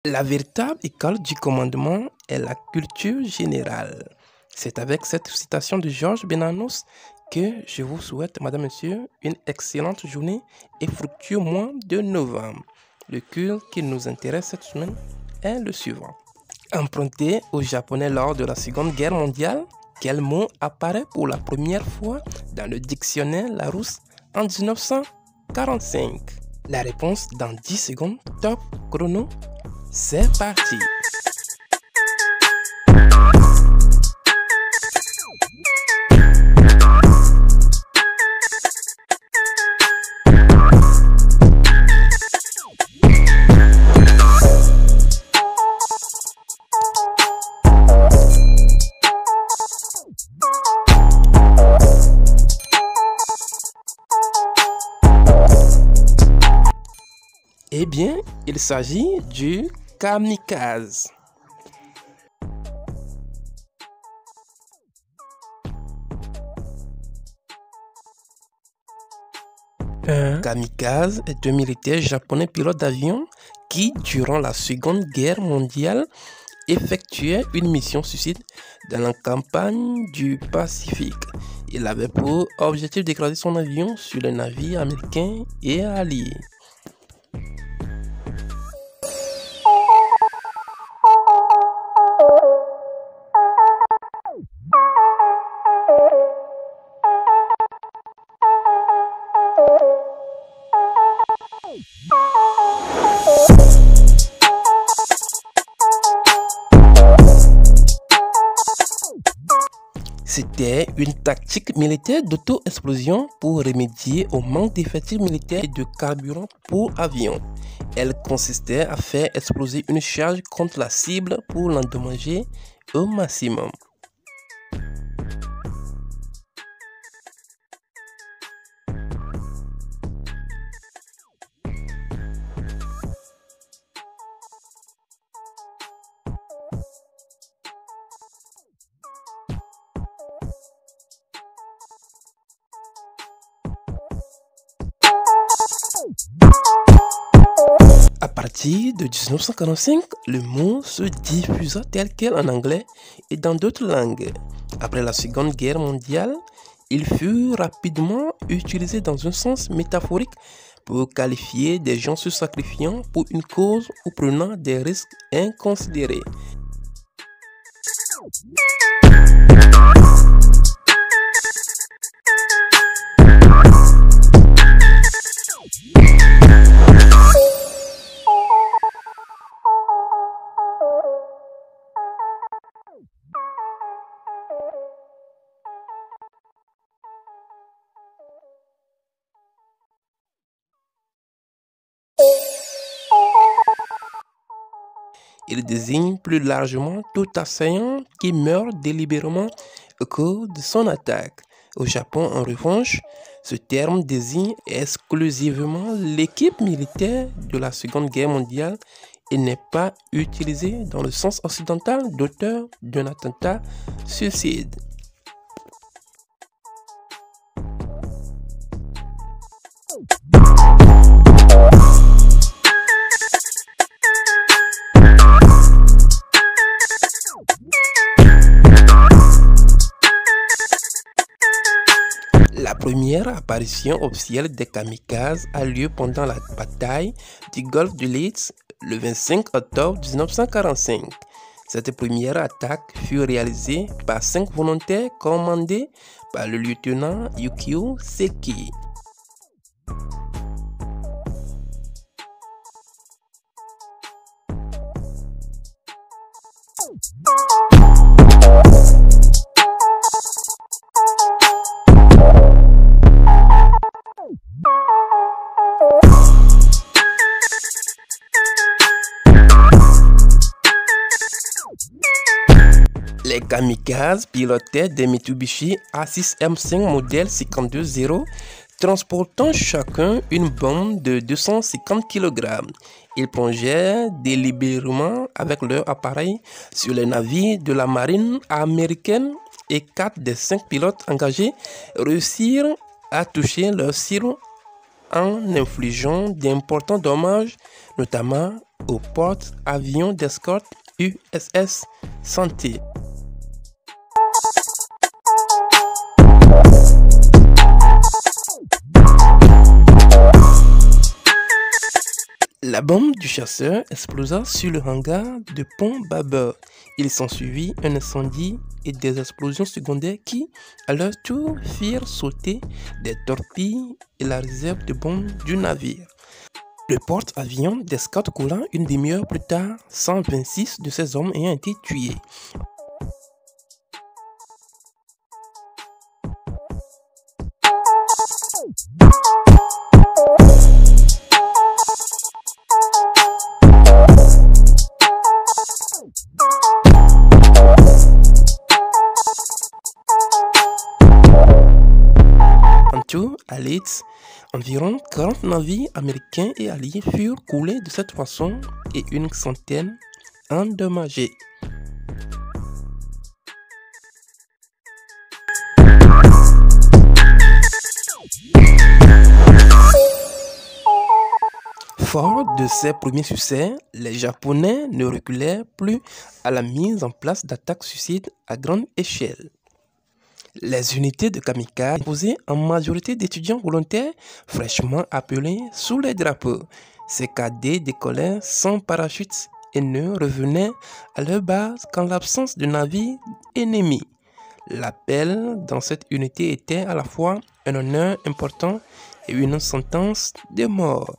La véritable école du commandement est la culture générale. C'est avec cette citation de Georges Bernanos que je vous souhaite, Madame, Monsieur, une excellente journée et fructueux mois de novembre. Le culte qui nous intéresse cette semaine est le suivant. Emprunté aux Japonais lors de la Seconde Guerre mondiale, quel mot apparaît pour la première fois dans le dictionnaire Larousse en 1945? La réponse dans 10 secondes, top chrono, c'est parti! Eh bien, il s'agit du kamikaze. Un kamikaze est un militaire japonais pilote d'avion qui, durant la Seconde Guerre mondiale, effectuait une mission suicide dans la campagne du Pacifique. Il avait pour objectif d'écraser son avion sur les navires américains et alliés. C'était une tactique militaire d'auto-explosion pour remédier au manque d'effectifs militaires et de carburant pour avions. Elle consistait à faire exploser une charge contre la cible pour l'endommager au maximum. À partir de 1945, le mot se diffusa tel quel en anglais et dans d'autres langues. Après la Seconde Guerre mondiale, il fut rapidement utilisé dans un sens métaphorique pour qualifier des gens se sacrifiant pour une cause ou prenant des risques inconsidérés. Il désigne plus largement tout assaillant qui meurt délibérément au cours de son attaque. Au Japon, en revanche, ce terme désigne exclusivement l'équipe militaire de la Seconde Guerre mondiale et n'est pas utilisé dans le sens occidental d'auteur d'un attentat suicide. La première apparition officielle des kamikazes a lieu pendant la bataille du golfe du Lids le 25 octobre 1945. Cette première attaque fut réalisée par 5 volontaires commandés par le lieutenant Yukio Seki. Les kamikazes pilotaient des Mitsubishi A6M5 modèle 52.0 transportant chacun une bombe de 250 kg. Ils plongeaient délibérément avec leur appareil sur les navires de la marine américaine et 4 des 5 pilotes engagés réussirent à toucher leur cible en infligeant d'importants dommages, notamment au porte-avions d'escorte USS Santé. La bombe du chasseur explosa sur le hangar de pont bâbord. Il s'ensuivit un incendie et des explosions secondaires qui, à leur tour, firent sauter des torpilles et la réserve de bombes du navire. Le porte-avions d'escorte coula une demi-heure plus tard, 126 de ses hommes ayant été tués. En tout, à Leeds, environ 40 navires américains et alliés furent coulés de cette façon et une centaine endommagés. Fort de ses premiers succès, les Japonais ne reculèrent plus à la mise en place d'attaques suicides à grande échelle. Les unités de kamikazes composées en majorité d'étudiants volontaires fraîchement appelés sous les drapeaux. Ces cadets décollaient sans parachute et ne revenaient à leur base qu'en l'absence de navires ennemis. L'appel dans cette unité était à la fois un honneur important et une sentence de mort.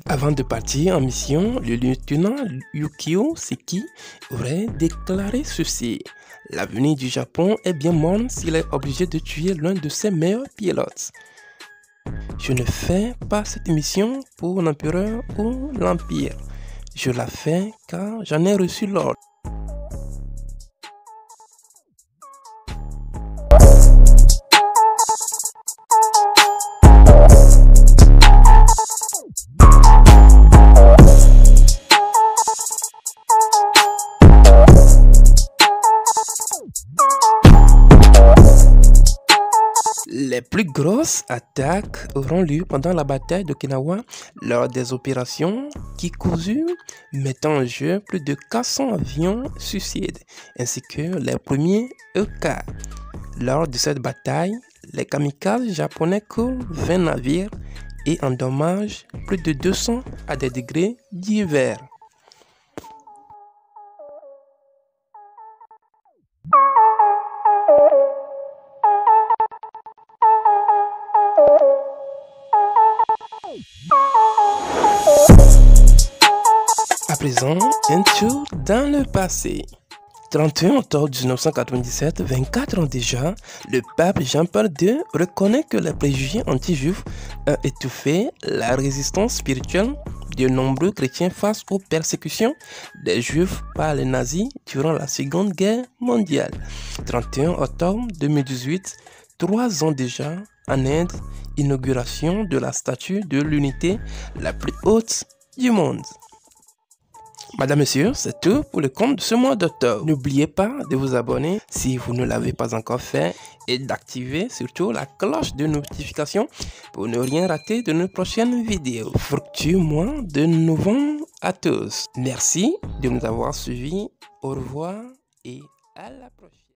Avant de partir en mission, le lieutenant Yukio Seki aurait déclaré ceci: « L'avenir du Japon est bien morne s'il est obligé de tuer l'un de ses meilleurs pilotes. Je ne fais pas cette mission pour l'empereur ou l'empire. Je la fais car j'en ai reçu l'ordre. » Les plus grosses attaques auront lieu pendant la bataille d'Okinawa lors des opérations Kikuzu, mettant en jeu plus de 400 avions suicides, ainsi que les premiers EK. Lors de cette bataille, les kamikazes japonais coulent 20 navires et endommagent plus de 200 à des degrés divers. À présent, un tour dans le passé. 31 octobre 1997, 24 ans déjà, le pape Jean-Paul II reconnaît que les préjugés anti-juifs ont étouffé la résistance spirituelle de nombreux chrétiens face aux persécutions des juifs par les nazis durant la Seconde Guerre mondiale. 31 octobre 2018, 3 ans déjà, en Inde, inauguration de la statue de l'unité la plus haute du monde. Madame, Monsieur, c'est tout pour le compte de ce mois d'octobre. N'oubliez pas de vous abonner si vous ne l'avez pas encore fait et d'activer surtout la cloche de notification pour ne rien rater de nos prochaines vidéos. Fructueux mois de novembre à tous. Merci de nous avoir suivis. Au revoir et à la prochaine.